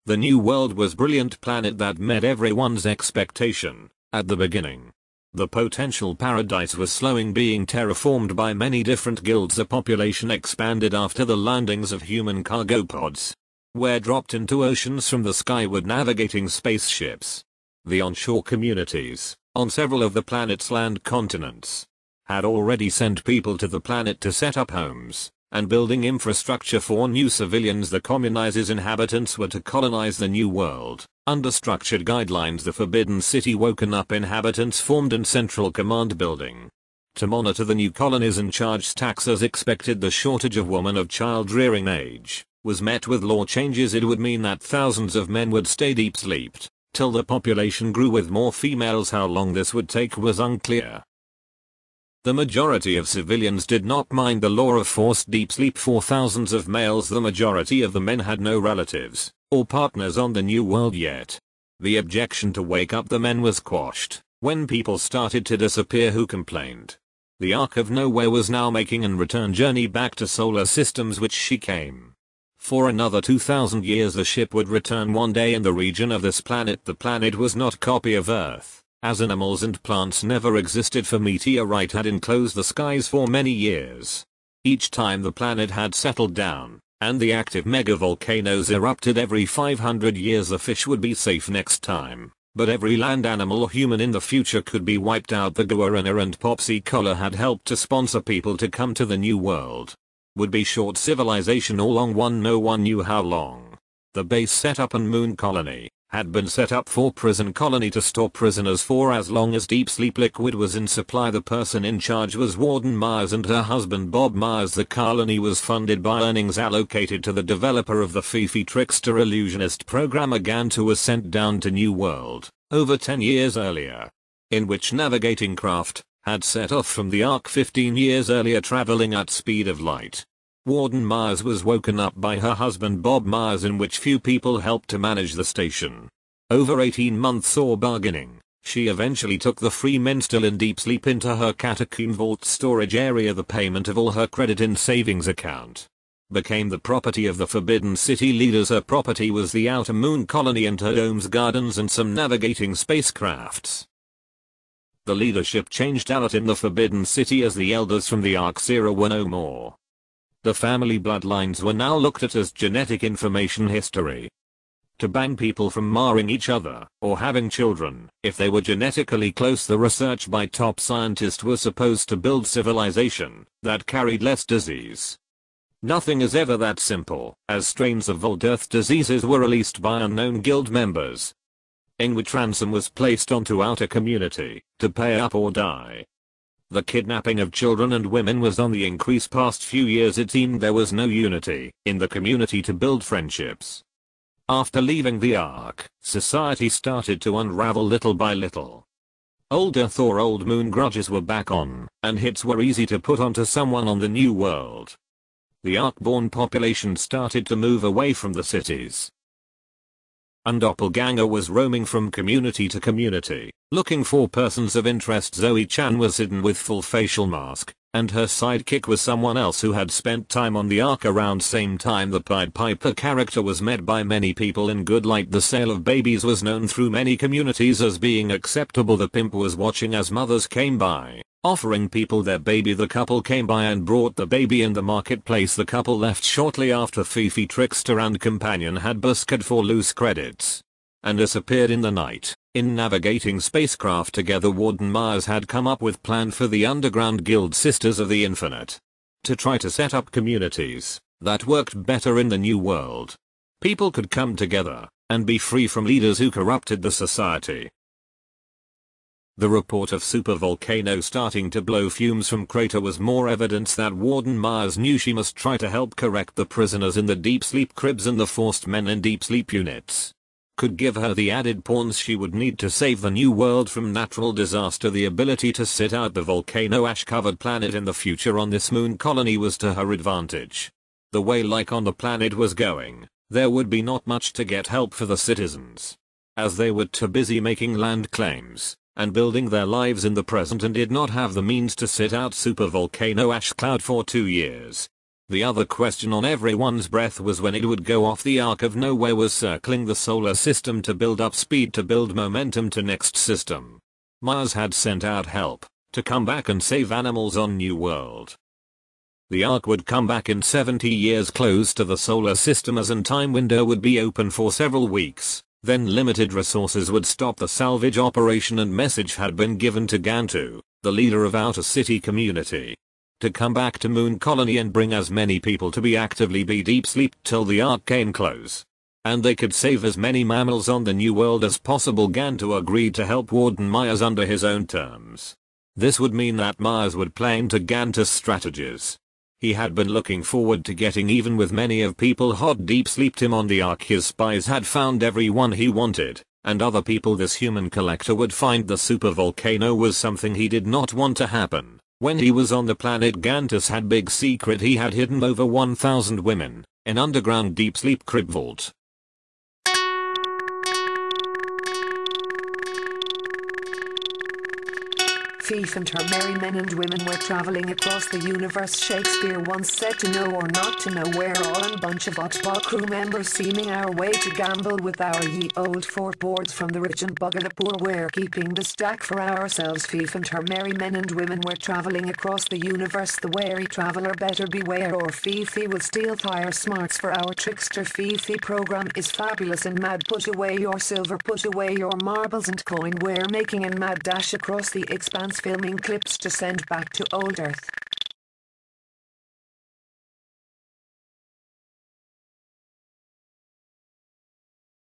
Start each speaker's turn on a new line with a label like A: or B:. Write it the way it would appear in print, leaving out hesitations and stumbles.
A: The New World was a brilliant planet that met everyone's expectation at the beginning. The potential paradise was slowly being terraformed by many different guilds. The population expanded after the landings of human cargo pods were dropped into oceans from the skyward navigating spaceships. The onshore communities on several of the planet's land continents had already sent people to the planet to set up homes and building infrastructure for new civilians. The communized inhabitants were to colonize the New World. Under structured guidelines, the Forbidden City woken up inhabitants formed in Central Command Building to monitor the new colonies and charge tax as expected. The shortage of women of child-rearing age was met with law changes. It would mean that thousands of men would stay deep sleeped till the population grew with more females. How long this would take was unclear. The majority of civilians did not mind the law of forced deep sleep for thousands of males. The majority of the men had no relatives or partners on the New World yet. The objection to wake up the men was quashed when people started to disappear who complained. The Ark of Nowhere was now making an return journey back to solar systems which she came. For another 2,000 years the ship would return one day in the region of this planet. The planet was not a copy of Earth, as animals and plants never existed, for meteorite had enclosed the skies for many years. Each time the planet had settled down, and the active megavolcanoes erupted every 500 years, the fish would be safe next time. But every land animal or human in the future could be wiped out. The guarana and Popsy Collar had helped to sponsor people to come to the New World. Would be short civilization all along. No one knew how long. The base setup and moon colony had been set up for prison colony to store prisoners for as long as deep sleep liquid was in supply. The person in charge was Warden Myers and her husband Bob Myers. The colony was funded by earnings allocated to the developer of the Fifi Trickster Illusionist program. A Gantu was sent down to New World over 10 years earlier, in which navigating craft had set off from the Ark 15 years earlier, traveling at speed of light. Warden Myers was woken up by her husband Bob Myers, in which few people helped to manage the station. Over 18 months or bargaining, she eventually took the free men still in deep sleep into her catacomb vault storage area. The payment of all her credit in savings account became the property of the Forbidden City leaders. Her property was the outer moon colony and her dome's gardens and some navigating spacecrafts. The leadership changed out in the Forbidden City as the elders from the Ark Zero were no more. The family bloodlines were now looked at as genetic information history. To ban people from marrying each other or having children if they were genetically close. The research by top scientists was supposed to build civilization that carried less disease. Nothing is ever that simple, as strains of old Earth diseases were released by unknown guild members, in which ransom was placed onto outer community to pay up or die. The kidnapping of children and women was on the increase past few years. It seemed there was no unity in the community to build friendships. After leaving the Ark, society started to unravel little by little. Old Earth or Old Moon grudges were back on, and hits were easy to put onto someone on the New World. The Ark-born population started to move away from the cities. And Doppelganger was roaming from community to community, looking for persons of interest. Zoe-chan was hidden with full facial mask, and her sidekick was someone else who had spent time on the Ark around same time. The Pied Piper character was met by many people in good light. The sale of babies was known through many communities as being acceptable. The pimp was watching as mothers came by, offering people their baby. The couple came by and brought the baby in the marketplace. The couple left shortly after Fifi Trickster and companion had busked for loose credits and disappeared in the night. In navigating spacecraft together, Warden Myers had come up with plan for the underground guild Sisters of the Infinite to try to set up communities that worked better in the New World. People could come together and be free from leaders who corrupted the society. The report of supervolcano starting to blow fumes from crater was more evidence that Warden Myers knew she must try to help correct the prisoners in the deep sleep cribs, and the forced men in deep sleep units could give her the added pawns she would need to save the New World from natural disaster. The ability to sit out the volcano ash covered planet in the future on this moon colony was to her advantage. The way like on the planet was going, there would be not much to get help for the citizens, as they were too busy making land claims and building their lives in the present and did not have the means to sit out supervolcano ash cloud for 2 years. The other question on everyone's breath was when it would go off. The Ark of Nowhere was circling the solar system to build up speed to build momentum to next system. Mars had sent out help to come back and save animals on New World. The Ark would come back in 70 years close to the solar system as an time window would be open for several weeks. Then limited resources would stop the salvage operation and message had been given to Gantu, the leader of Outer City community, to come back to Moon Colony and bring as many people to be actively deep sleep till the Ark came close. And they could save as many mammals on the New World as possible. Gantu agreed to help Warden Myers under his own terms. This would mean that Myers would play into Gantu's strategies. He had been looking forward to getting even with many of people hot deep sleeped him on the Ark. His spies had found everyone he wanted, and other people. This human collector would find the supervolcano was something he did not want to happen. When he was on the planet Gantus had big secret. He had hidden over 1,000 women, an underground deep sleep crib vault.
B: Thief and her merry men and women were traveling across the universe. Shakespeare once said, to know or not to know, we're all a bunch of oddball crew members seeming our way to gamble with our ye old fort boards from the rich and bugger the poor. We're keeping the stack for ourselves. Thief and her merry men and women were traveling across the universe. The wary traveler better beware, or Fifi will steal fire smarts for our trickster. Fifi program is fabulous and mad. Put away your silver, put away your marbles and coin. We're making a mad dash across the expanse, filming clips to send back to old Earth.